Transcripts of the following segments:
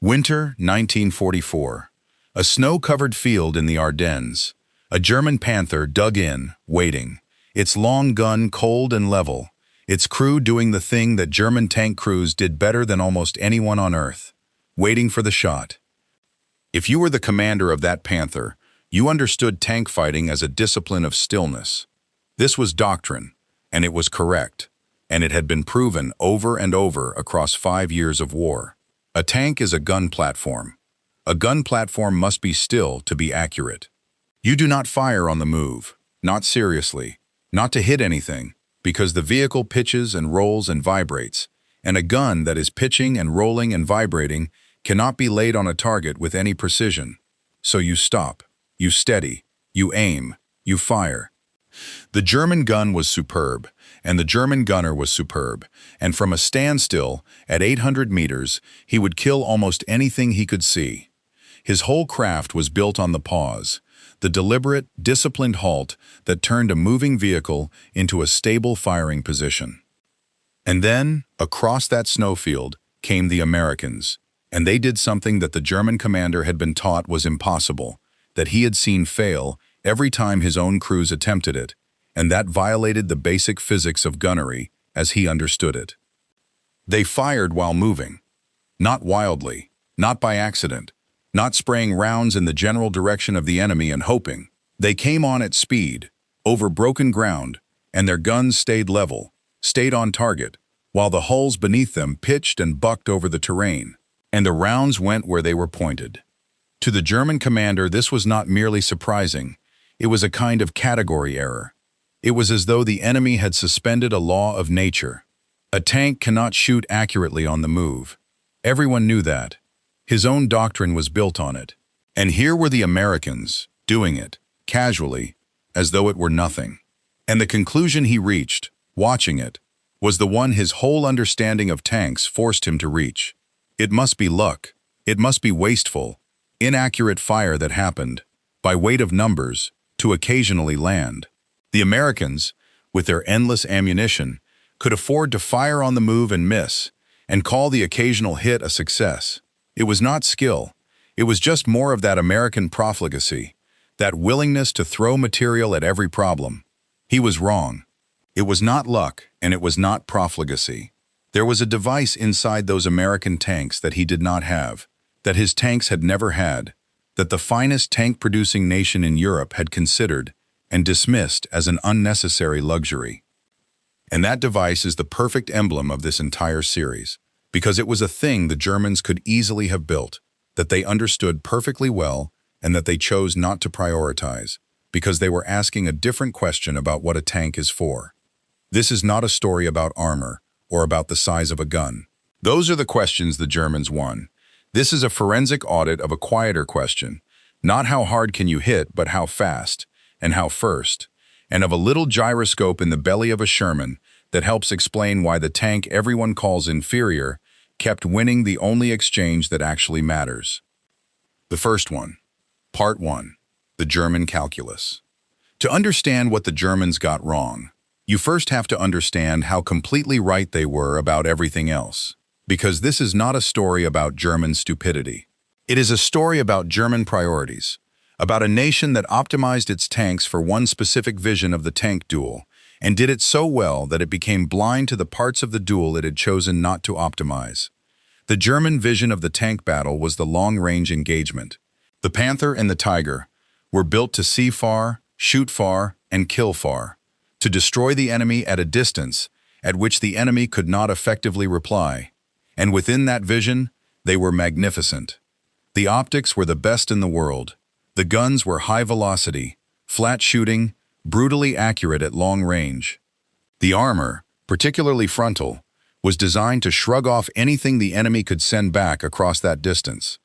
Winter 1944. A snow-covered field in the Ardennes. A German Panther dug in, waiting. Its long gun cold and level. Its crew doing the thing that German tank crews did better than almost anyone on Earth. Waiting for the shot. If you were the commander of that Panther, you understood tank fighting as a discipline of stillness. This was doctrine, and it was correct, and it had been proven over and over across 5 years of war. A tank is a gun platform. A gun platform must be still to be accurate. You do not fire on the move, not seriously, not to hit anything, because the vehicle pitches and rolls and vibrates, and a gun that is pitching and rolling and vibrating cannot be laid on a target with any precision. So you stop, you steady, you aim, you fire. The German gun was superb, and the German gunner was superb, and from a standstill, at 800 meters, he would kill almost anything he could see. His whole craft was built on the pause, the deliberate, disciplined halt that turned a moving vehicle into a stable firing position. And then, across that snowfield, came the Americans, and they did something that the German commander had been taught was impossible, that he had seen fail every time his own crews attempted it, and that violated the basic physics of gunnery as he understood it. They fired while moving, not wildly, not by accident, not spraying rounds in the general direction of the enemy and hoping. They came on at speed, over broken ground, and their guns stayed level, stayed on target, while the hulls beneath them pitched and bucked over the terrain, and the rounds went where they were pointed. To the German commander, this was not merely surprising, it was a kind of category error. It was as though the enemy had suspended a law of nature. A tank cannot shoot accurately on the move. Everyone knew that. His own doctrine was built on it. And here were the Americans, doing it, casually, as though it were nothing. And the conclusion he reached, watching it, was the one his whole understanding of tanks forced him to reach. It must be luck. It must be wasteful, inaccurate fire that happened, by weight of numbers, to occasionally land. The Americans, with their endless ammunition, could afford to fire on the move and miss, and call the occasional hit a success. It was not skill. It was just more of that American profligacy, that willingness to throw material at every problem. He was wrong. It was not luck, and it was not profligacy. There was a device inside those American tanks that he did not have, that his tanks had never had, that the finest tank-producing nation in Europe had considered and dismissed as an unnecessary luxury. And that device is the perfect emblem of this entire series, because it was a thing the Germans could easily have built, that they understood perfectly well, and that they chose not to prioritize, because they were asking a different question about what a tank is for. This is not a story about armor or about the size of a gun. Those are the questions the Germans won. This is a forensic audit of a quieter question, not how hard can you hit, but how fast, and how first, and of a little gyroscope in the belly of a Sherman that helps explain why the tank everyone calls inferior kept winning the only exchange that actually matters. The first one. Part 1. The German calculus. To understand what the Germans got wrong, you first have to understand how completely right they were about everything else. Because this is not a story about German stupidity. It is a story about German priorities, about a nation that optimized its tanks for one specific vision of the tank duel, and did it so well that it became blind to the parts of the duel it had chosen not to optimize. The German vision of the tank battle was the long-range engagement. The Panther and the Tiger were built to see far, shoot far, and kill far, to destroy the enemy at a distance at which the enemy could not effectively reply. And within that vision, they were magnificent. The optics were the best in the world. The guns were high velocity, flat shooting, brutally accurate at long range. The armor, particularly frontal, was designed to shrug off anything the enemy could send back across that distance.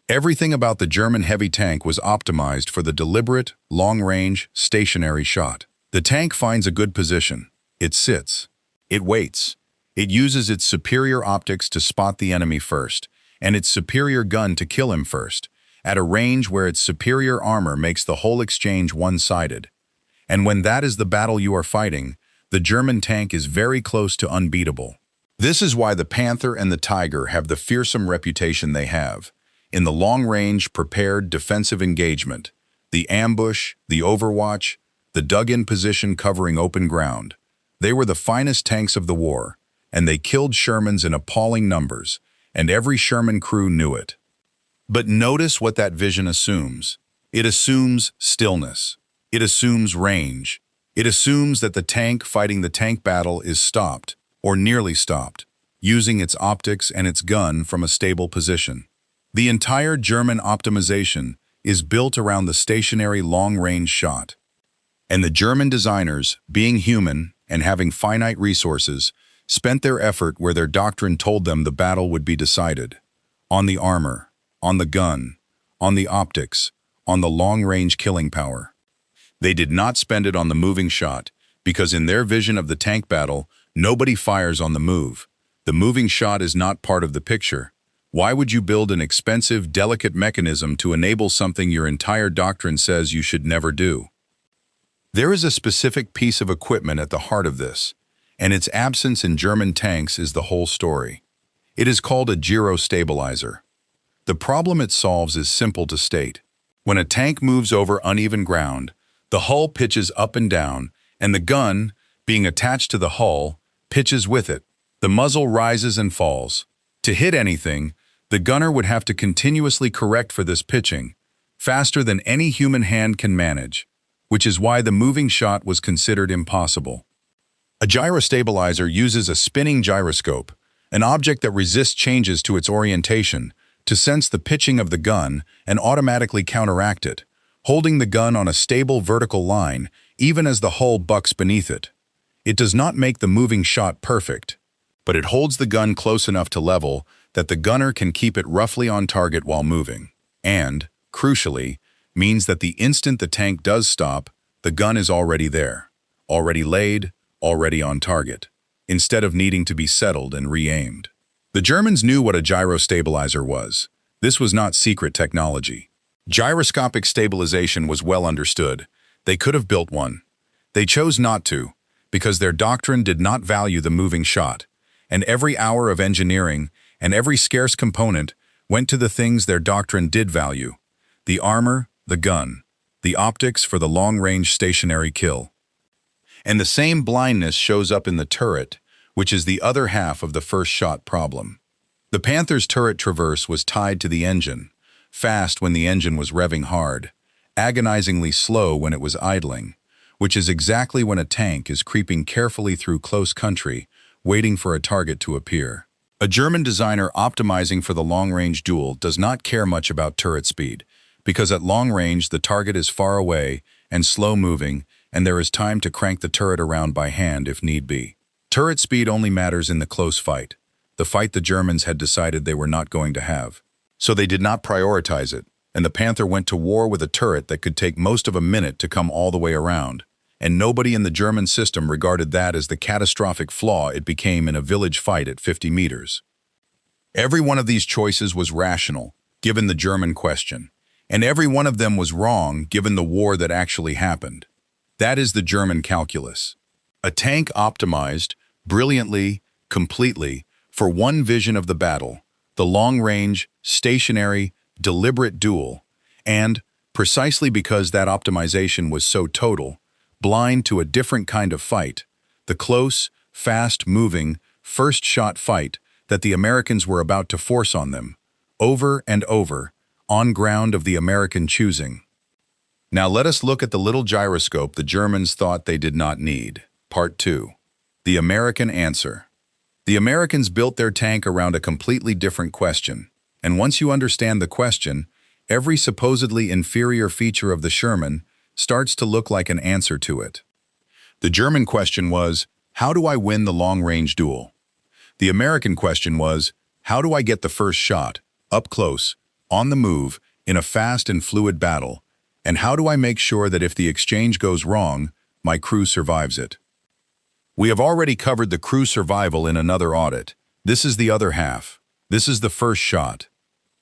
Everything about the German heavy tank was optimized for the deliberate, long-range, stationary shot. The tank finds a good position. It sits. It waits. It uses its superior optics to spot the enemy first, and its superior gun to kill him first, at a range where its superior armor makes the whole exchange one-sided. And when that is the battle you are fighting, the German tank is very close to unbeatable. This is why the Panther and the Tiger have the fearsome reputation they have. In the long-range, prepared defensive engagement, the ambush, the overwatch, the dug-in position covering open ground, they were the finest tanks of the war, and they killed Shermans in appalling numbers, and every Sherman crew knew it. But notice what that vision assumes. It assumes stillness. It assumes range. It assumes that the tank fighting the tank battle is stopped, or nearly stopped, using its optics and its gun from a stable position. The entire German optimization is built around the stationary long-range shot. And the German designers, being human and having finite resources, spent their effort where their doctrine told them the battle would be decided: on the armor, on the gun, on the optics, on the long-range killing power. They did not spend it on the moving shot, because in their vision of the tank battle, nobody fires on the move. The moving shot is not part of the picture. Why would you build an expensive, delicate mechanism to enable something your entire doctrine says you should never do? There is a specific piece of equipment at the heart of this, and its absence in German tanks is the whole story. It is called a gyro stabilizer. The problem it solves is simple to state. When a tank moves over uneven ground, the hull pitches up and down, and the gun, being attached to the hull, pitches with it. The muzzle rises and falls. To hit anything, the gunner would have to continuously correct for this pitching, faster than any human hand can manage, which is why the moving shot was considered impossible. A gyrostabilizer uses a spinning gyroscope, an object that resists changes to its orientation, to sense the pitching of the gun and automatically counteract it, holding the gun on a stable vertical line even as the hull bucks beneath it. It does not make the moving shot perfect, but it holds the gun close enough to level that the gunner can keep it roughly on target while moving, and, crucially, means that the instant the tank does stop, the gun is already there, already laid, already on target, instead of needing to be settled and re-aimed. The Germans knew what a gyrostabilizer was. This was not secret technology. Gyroscopic stabilization was well understood. They could have built one. They chose not to, because their doctrine did not value the moving shot, and every hour of engineering and every scarce component went to the things their doctrine did value: the armor, the gun, the optics for the long-range stationary kill. And the same blindness shows up in the turret, which is the other half of the first shot problem. The Panther's turret traverse was tied to the engine, fast when the engine was revving hard, agonizingly slow when it was idling, which is exactly when a tank is creeping carefully through close country, waiting for a target to appear. A German designer optimizing for the long-range duel does not care much about turret speed, because at long range the target is far away and slow-moving, and there is time to crank the turret around by hand if need be. Turret speed only matters in the close fight, the fight the Germans had decided they were not going to have. So they did not prioritize it, and the Panther went to war with a turret that could take most of a minute to come all the way around, and nobody in the German system regarded that as the catastrophic flaw it became in a village fight at 50 meters. Every one of these choices was rational, given the German question, and every one of them was wrong given the war that actually happened. That is the German calculus. A tank optimized, brilliantly, completely, for one vision of the battle, the long-range, stationary, deliberate duel, and, precisely because that optimization was so total, blind to a different kind of fight, the close, fast-moving, first-shot fight that the Americans were about to force on them, over and over, on ground of the American choosing. Now let us look at the little gyroscope the Germans thought they did not need. Part 2. The American answer. The Americans built their tank around a completely different question, and once you understand the question, every supposedly inferior feature of the Sherman starts to look like an answer to it. The German question was, how do I win the long-range duel? The American question was, how do I get the first shot, up close, on the move, in a fast and fluid battle, and how do I make sure that if the exchange goes wrong, my crew survives it? We have already covered the crew survival in another audit. This is the other half. This is the first shot.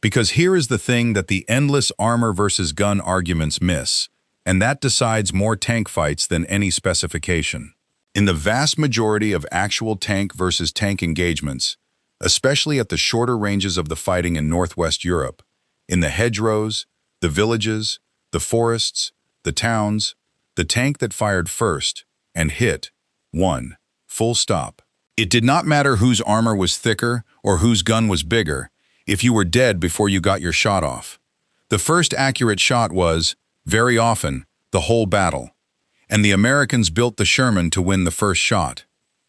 Because here is the thing that the endless armor versus gun arguments miss, and that decides more tank fights than any specification. In the vast majority of actual tank versus tank engagements, especially at the shorter ranges of the fighting in Northwest Europe, in the hedgerows, the villages, the forests, the towns, the tank that fired first and hit won. Full stop. It did not matter whose armor was thicker or whose gun was bigger if you were dead before you got your shot off. The first accurate shot was, very often, the whole battle. And the Americans built the Sherman to win the first shot.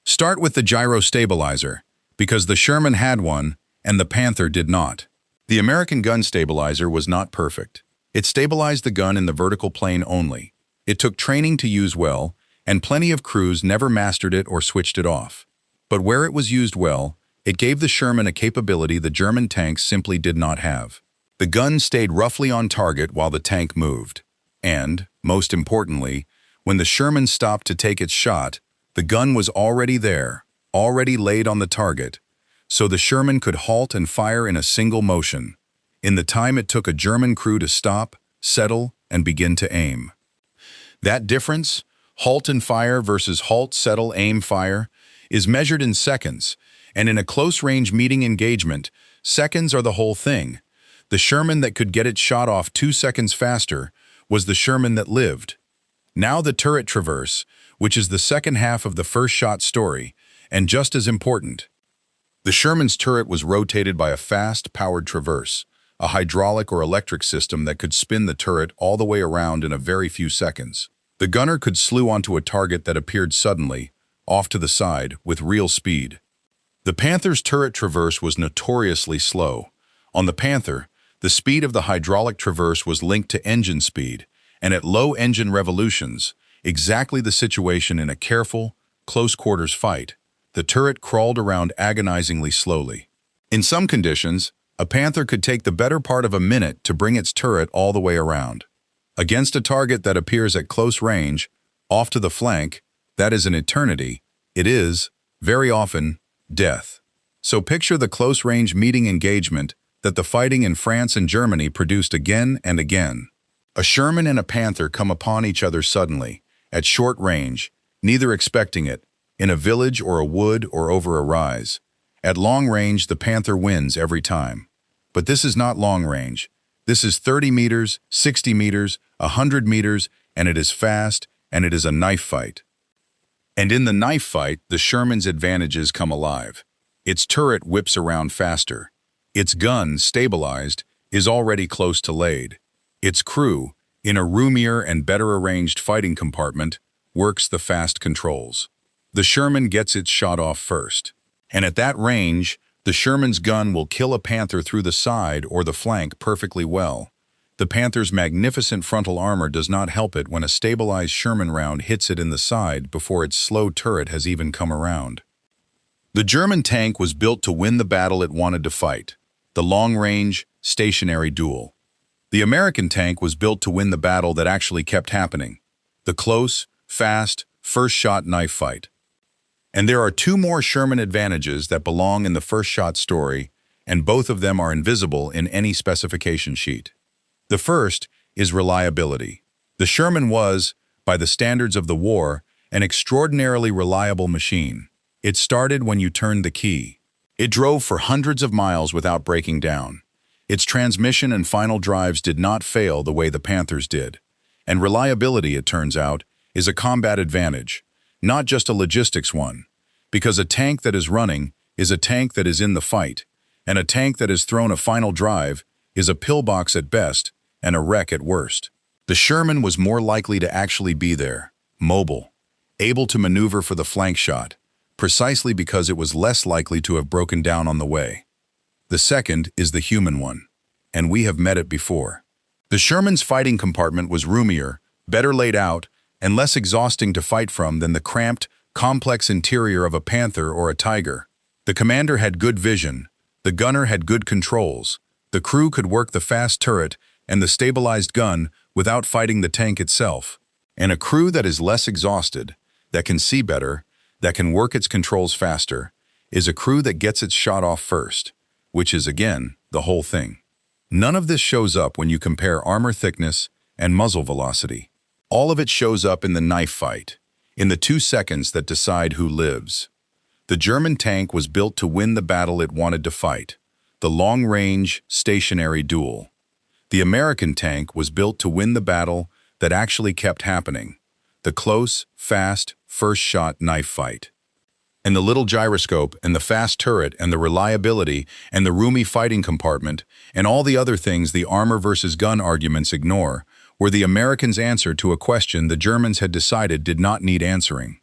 Start with the gyro stabilizer, because the Sherman had one and the Panther did not. The American gun stabilizer was not perfect. It stabilized the gun in the vertical plane only. It took training to use well, and plenty of crews never mastered it or switched it off. But where it was used well, it gave the Sherman a capability the German tanks simply did not have. The gun stayed roughly on target while the tank moved. And, most importantly, when the Sherman stopped to take its shot, the gun was already there, already laid on the target, so the Sherman could halt and fire in a single motion, in the time it took a German crew to stop, settle, and begin to aim. That difference, halt and fire versus halt, settle, aim, fire, is measured in seconds, and in a close-range meeting engagement, seconds are the whole thing. The Sherman that could get its shot off 2 seconds faster was the Sherman that lived. Now the turret traverse, which is the second half of the first shot story, and just as important. The Sherman's turret was rotated by a fast, powered traverse, a hydraulic or electric system that could spin the turret all the way around in a very few seconds. The gunner could slew onto a target that appeared suddenly, off to the side, with real speed. The Panther's turret traverse was notoriously slow. On the Panther, the speed of the hydraulic traverse was linked to engine speed, and at low engine revolutions, exactly the situation in a careful, close-quarters fight, the turret crawled around agonizingly slowly. In some conditions, a Panther could take the better part of a minute to bring its turret all the way around. Against a target that appears at close range, off to the flank, that is an eternity, it is, very often, death. So picture the close-range meeting engagement that the fighting in France and Germany produced again and again. A Sherman and a Panther come upon each other suddenly, at short range, neither expecting it, in a village or a wood or over a rise. At long range, the Panther wins every time. But this is not long range. This is 30 meters, 60 meters, 100 meters, and it is fast, and it is a knife fight. And in the knife fight, the Sherman's advantages come alive. Its turret whips around faster. Its gun, stabilized, is already close to laid. Its crew, in a roomier and better arranged fighting compartment, works the fast controls. The Sherman gets its shot off first. And at that range, the Sherman's gun will kill a Panther through the side or the flank perfectly well. The Panther's magnificent frontal armor does not help it when a stabilized Sherman round hits it in the side before its slow turret has even come around. The German tank was built to win the battle it wanted to fight, the long-range, stationary duel. The American tank was built to win the battle that actually kept happening, the close, fast, first-shot knife fight. And there are two more Sherman advantages that belong in the first-shot story, and both of them are invisible in any specification sheet. The first is reliability. The Sherman was, by the standards of the war, an extraordinarily reliable machine. It started when you turned the key. It drove for hundreds of miles without breaking down. Its transmission and final drives did not fail the way the Panthers did. And reliability, it turns out, is a combat advantage, not just a logistics one, because a tank that is running is a tank that is in the fight, and a tank that has thrown a final drive is a pillbox at best and a wreck at worst. The Sherman was more likely to actually be there, mobile, able to maneuver for the flank shot, precisely because it was less likely to have broken down on the way. The second is the human one, and we have met it before. The Sherman's fighting compartment was roomier, better laid out, and less exhausting to fight from than the cramped, complex interior of a Panther or a Tiger. The commander had good vision, the gunner had good controls, the crew could work the fast turret and the stabilized gun without fighting the tank itself. And a crew that is less exhausted, that can see better, that can work its controls faster, is a crew that gets its shot off first, which is, again, the whole thing. None of this shows up when you compare armor thickness and muzzle velocity. All of it shows up in the knife fight, in the 2 seconds that decide who lives. The German tank was built to win the battle it wanted to fight, the long-range, stationary duel. The American tank was built to win the battle that actually kept happening, the close, fast, first-shot knife fight. And the little gyroscope, and the fast turret, and the reliability, and the roomy fighting compartment, and all the other things the armor versus gun arguments ignore, were the Americans' answer to a question the Germans had decided did not need answering.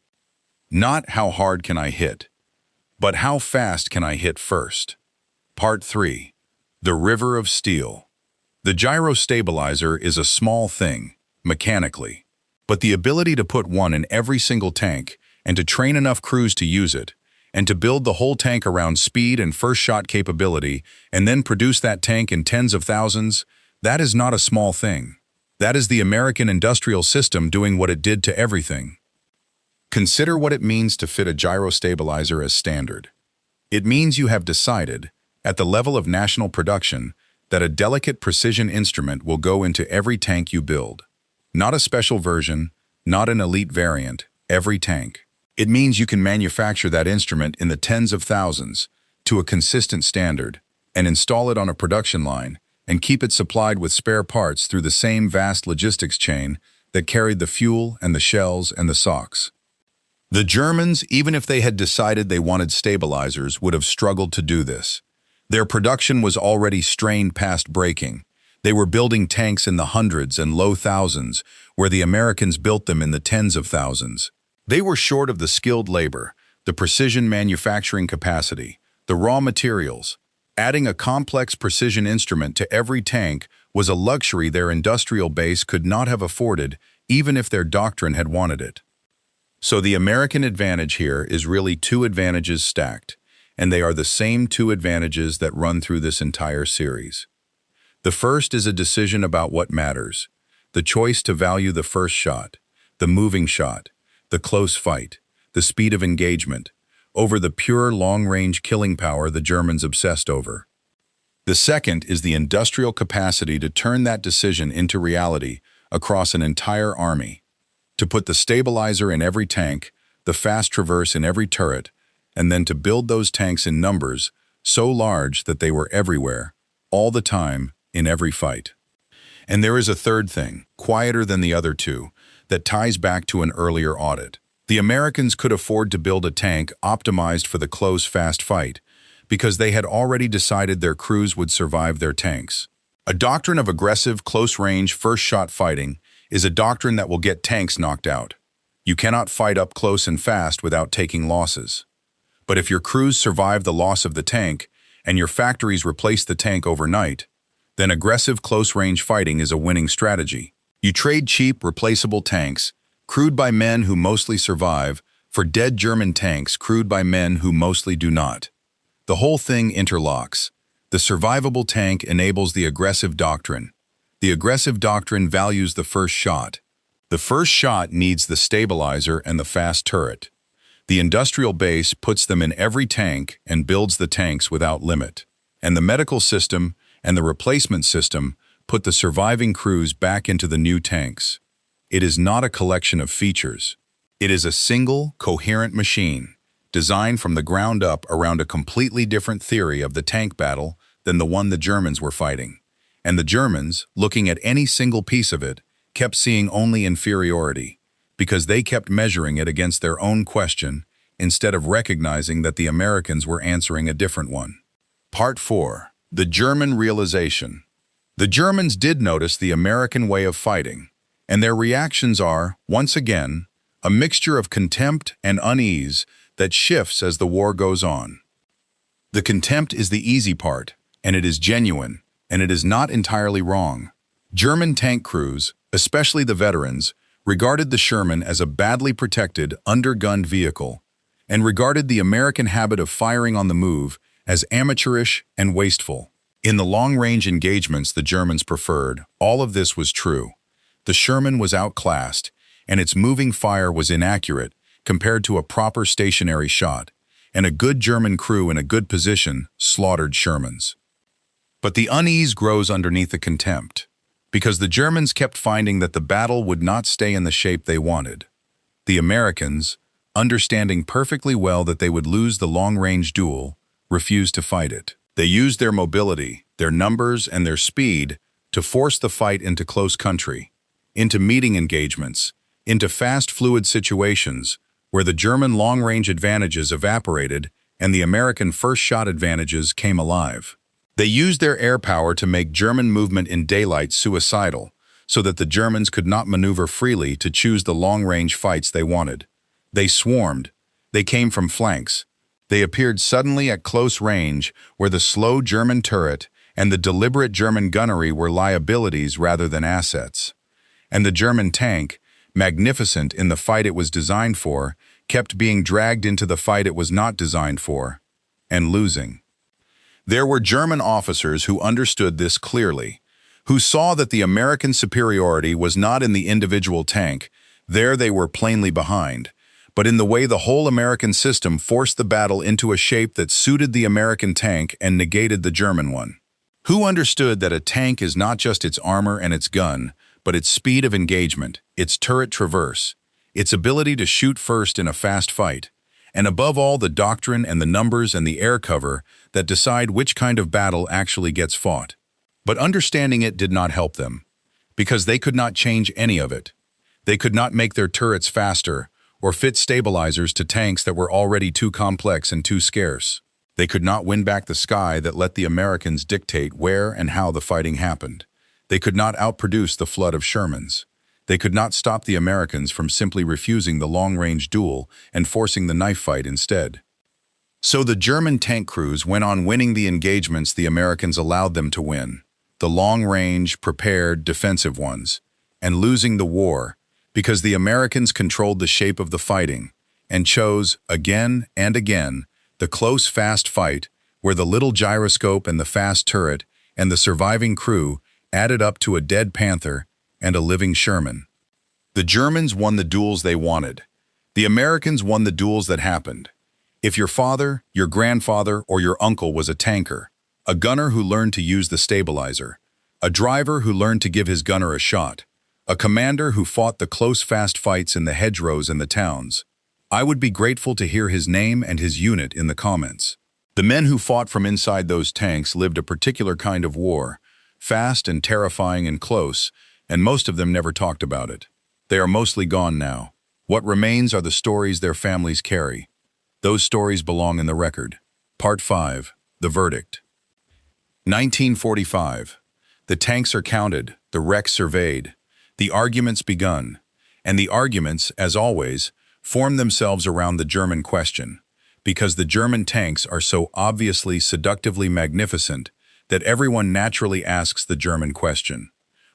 Not how hard can I hit, but how fast can I hit first? Part 3. The River of Steel. The gyro stabilizer is a small thing, mechanically, but the ability to put one in every single tank and to train enough crews to use it, and to build the whole tank around speed and first-shot capability, and then produce that tank in tens of thousands, that is not a small thing. That is the American industrial system doing what it did to everything. Consider what it means to fit a gyro stabilizer as standard. It means you have decided, at the level of national production, that a delicate precision instrument will go into every tank you build. Not a special version, not an elite variant, every tank. It means you can manufacture that instrument in the tens of thousands, to a consistent standard, and install it on a production line, and keep it supplied with spare parts through the same vast logistics chain that carried the fuel and the shells and the socks. The Germans, even if they had decided they wanted stabilizers, would have struggled to do this. Their production was already strained past breaking. They were building tanks in the hundreds and low thousands, where the Americans built them in the tens of thousands. They were short of the skilled labor, the precision manufacturing capacity, the raw materials. Adding a complex precision instrument to every tank was a luxury their industrial base could not have afforded, even if their doctrine had wanted it. So the American advantage here is really 2 advantages stacked, and they are the same 2 advantages that run through this entire series. The first is a decision about what matters, the choice to value the first shot, the moving shot, the close fight, the speed of engagement, over the pure long-range killing power the Germans obsessed over. The second is the industrial capacity to turn that decision into reality across an entire army, to put the stabilizer in every tank, the fast traverse in every turret, and then to build those tanks in numbers so large that they were everywhere, all the time, in every fight. And there is a third thing, quieter than the other 2, that ties back to an earlier audit. The Americans could afford to build a tank optimized for the close, fast fight because they had already decided their crews would survive their tanks. A doctrine of aggressive, close-range, first-shot fighting is a doctrine that will get tanks knocked out. You cannot fight up close and fast without taking losses. But if your crews survive the loss of the tank and your factories replace the tank overnight, then aggressive close-range fighting is a winning strategy. You trade cheap, replaceable tanks, crewed by men who mostly survive, for dead German tanks crewed by men who mostly do not. The whole thing interlocks. The survivable tank enables the aggressive doctrine. The aggressive doctrine values the first shot. The first shot needs the stabilizer and the fast turret. The industrial base puts them in every tank and builds the tanks without limit. And the medical system and the replacement system put the surviving crews back into the new tanks. It is not a collection of features. It is a single, coherent machine, designed from the ground up around a completely different theory of the tank battle than the one the Germans were fighting. And the Germans, looking at any single piece of it, kept seeing only inferiority, because they kept measuring it against their own question instead of recognizing that the Americans were answering a different one. Part 4. The German Realization. The Germans did notice the American way of fighting, and their reactions are, once again, a mixture of contempt and unease that shifts as the war goes on. The contempt is the easy part, and it is genuine, and it is not entirely wrong. German tank crews, especially the veterans, regarded the Sherman as a badly protected, undergunned vehicle, and regarded the American habit of firing on the move as amateurish and wasteful. In the long-range engagements the Germans preferred, all of this was true. The Sherman was outclassed, and its moving fire was inaccurate compared to a proper stationary shot, and a good German crew in a good position slaughtered Shermans. But the unease grows underneath the contempt, because the Germans kept finding that the battle would not stay in the shape they wanted. The Americans, understanding perfectly well that they would lose the long-range duel, refused to fight it. They used their mobility, their numbers, and their speed to force the fight into close country, into meeting engagements, into fast, fluid situations where the German long-range advantages evaporated and the American first-shot advantages came alive. They used their air power to make German movement in daylight suicidal, so that the Germans could not maneuver freely to choose the long-range fights they wanted. They swarmed. They came from flanks. They appeared suddenly at close range where the slow German turret and the deliberate German gunnery were liabilities rather than assets. And the German tank, magnificent in the fight it was designed for, kept being dragged into the fight it was not designed for, and losing. There were German officers who understood this clearly, who saw that the American superiority was not in the individual tank, there they were plainly behind, but in the way the whole American system forced the battle into a shape that suited the American tank and negated the German one. Who understood that a tank is not just its armor and its gun, but its speed of engagement, its turret traverse, its ability to shoot first in a fast fight, and above all the doctrine and the numbers and the air cover that decide which kind of battle actually gets fought. But understanding it did not help them, because they could not change any of it. They could not make their turrets faster or fit stabilizers to tanks that were already too complex and too scarce. They could not win back the sky that let the Americans dictate where and how the fighting happened. They could not outproduce the flood of Shermans. They could not stop the Americans from simply refusing the long-range duel and forcing the knife fight instead. So the German tank crews went on winning the engagements the Americans allowed them to win, the long-range, prepared, defensive ones, and losing the war because the Americans controlled the shape of the fighting and chose, again and again, the close, fast fight where the little gyroscope and the fast turret and the surviving crew added up to a dead Panther and a living Sherman. The Germans won the duels they wanted. The Americans won the duels that happened. If your father, your grandfather, or your uncle was a tanker, a gunner who learned to use the stabilizer, a driver who learned to give his gunner a shot, a commander who fought the close, fast fights in the hedgerows and the towns, I would be grateful to hear his name and his unit in the comments. The men who fought from inside those tanks lived a particular kind of war, fast and terrifying and close, and most of them never talked about it. They are mostly gone now. What remains are the stories their families carry. Those stories belong in the record. Part 5. The Verdict. 1945. The tanks are counted, the wrecks surveyed, the arguments begun, and the arguments, as always, form themselves around the German question, because the German tanks are so obviously seductively magnificent that everyone naturally asks the German question.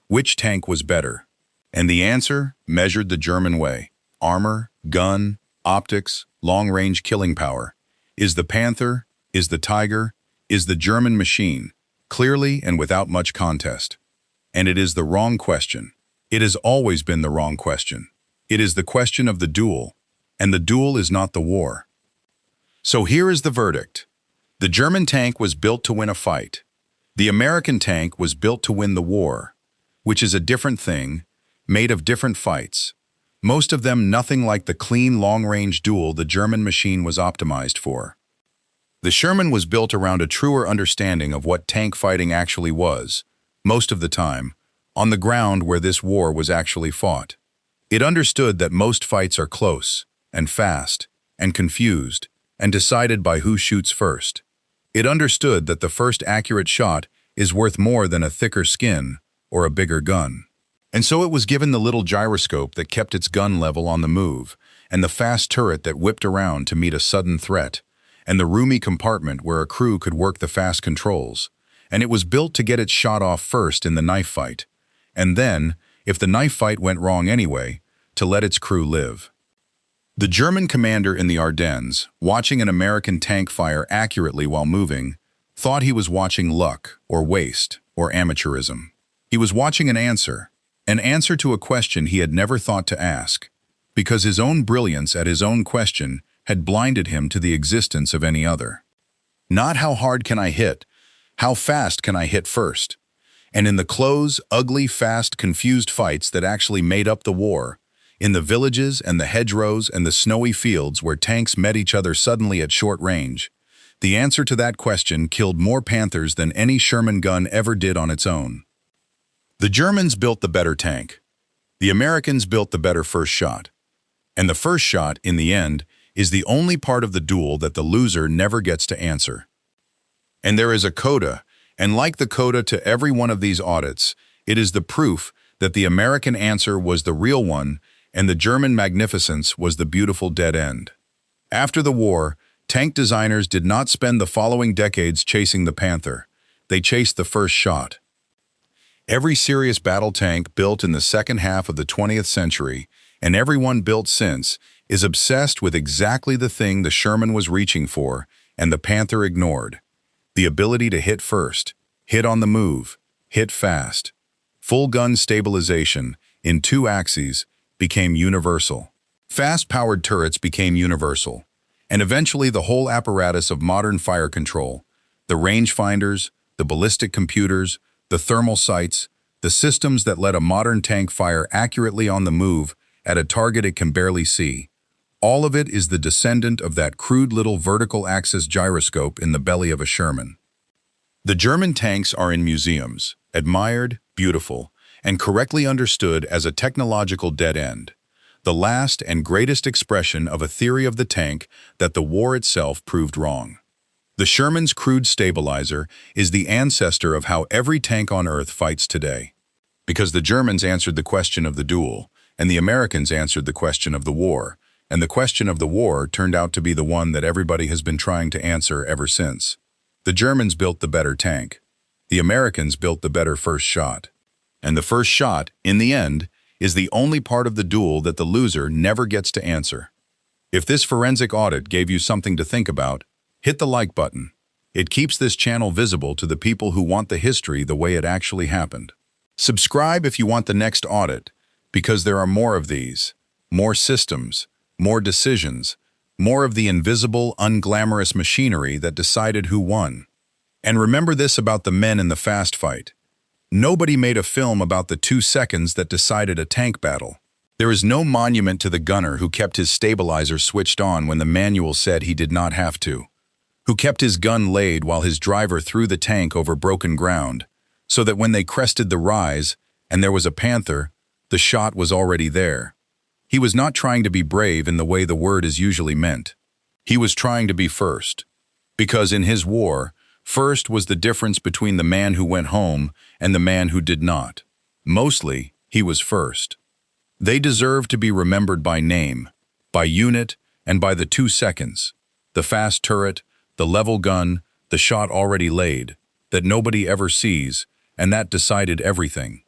Which tank was better? And the answer, measured the German way, armor, gun, optics, long-range killing power, is the Panther, is the Tiger, is the German machine, clearly and without much contest. And it is the wrong question. It has always been the wrong question. It is the question of the duel, and the duel is not the war. So here is the verdict. The German tank was built to win a fight. The American tank was built to win the war, which is a different thing, made of different fights, most of them nothing like the clean long-range duel the German machine was optimized for. The Sherman was built around a truer understanding of what tank fighting actually was, most of the time, on the ground where this war was actually fought. It understood that most fights are close, and fast, and confused, and decided by who shoots first. It understood that the first accurate shot is worth more than a thicker skin or a bigger gun. And so it was given the little gyroscope that kept its gun level on the move, and the fast turret that whipped around to meet a sudden threat, and the roomy compartment where a crew could work the fast controls, and it was built to get its shot off first in the knife fight, and then, if the knife fight went wrong anyway, to let its crew live. The German commander in the Ardennes, watching an American tank fire accurately while moving, thought he was watching luck, or waste, or amateurism. He was watching an answer to a question he had never thought to ask, because his own brilliance at his own question had blinded him to the existence of any other. Not how hard can I hit, how fast can I hit first? And in the close, ugly, fast, confused fights that actually made up the war, In the villages and the hedgerows and the snowy fields where tanks met each other suddenly at short range, the answer to that question killed more Panthers than any Sherman gun ever did on its own. The Germans built the better tank. The Americans built the better first shot. And the first shot, in the end, is the only part of the duel that the loser never gets to answer. And there is a coda, and like the coda to every one of these audits, it is the proof that the American answer was the real one and the German magnificence was the beautiful dead end. After the war, tank designers did not spend the following decades chasing the Panther. They chased the first shot. Every serious battle tank built in the second half of the 20th century, and every one built since, is obsessed with exactly the thing the Sherman was reaching for and the Panther ignored: the ability to hit first, hit on the move, hit fast. Full gun stabilization, in 2 axes, became universal. Fast-powered turrets became universal, and eventually the whole apparatus of modern fire control, the rangefinders, the ballistic computers, the thermal sights, the systems that let a modern tank fire accurately on the move at a target it can barely see. All of it is the descendant of that crude little vertical axis gyroscope in the belly of a Sherman. The German tanks are in museums, admired, beautiful, and correctly understood as a technological dead end, the last and greatest expression of a theory of the tank that the war itself proved wrong. The Sherman's crude stabilizer is the ancestor of how every tank on Earth fights today. Because the Germans answered the question of the duel, and the Americans answered the question of the war, and the question of the war turned out to be the one that everybody has been trying to answer ever since. The Germans built the better tank. The Americans built the better first shot. And the first shot, in the end, is the only part of the duel that the loser never gets to answer. If this forensic audit gave you something to think about, hit the like button. It keeps this channel visible to the people who want the history the way it actually happened. Subscribe if you want the next audit, because there are more of these, more systems, more decisions, more of the invisible, unglamorous machinery that decided who won. And remember this about the men in the fast fight. Nobody made a film about the 2 seconds that decided a tank battle. There is no monument to the gunner who kept his stabilizer switched on when the manual said he did not have to, who kept his gun laid while his driver threw the tank over broken ground, so that when they crested the rise and there was a Panther, the shot was already there. He was not trying to be brave in the way the word is usually meant. He was trying to be first. Because in his war, first was the difference between the man who went home and the man who did not. Mostly, he was first. They deserve to be remembered by name, by unit, and by the 2 seconds. The fast turret, the level gun, the shot already laid, that nobody ever sees, and that decided everything.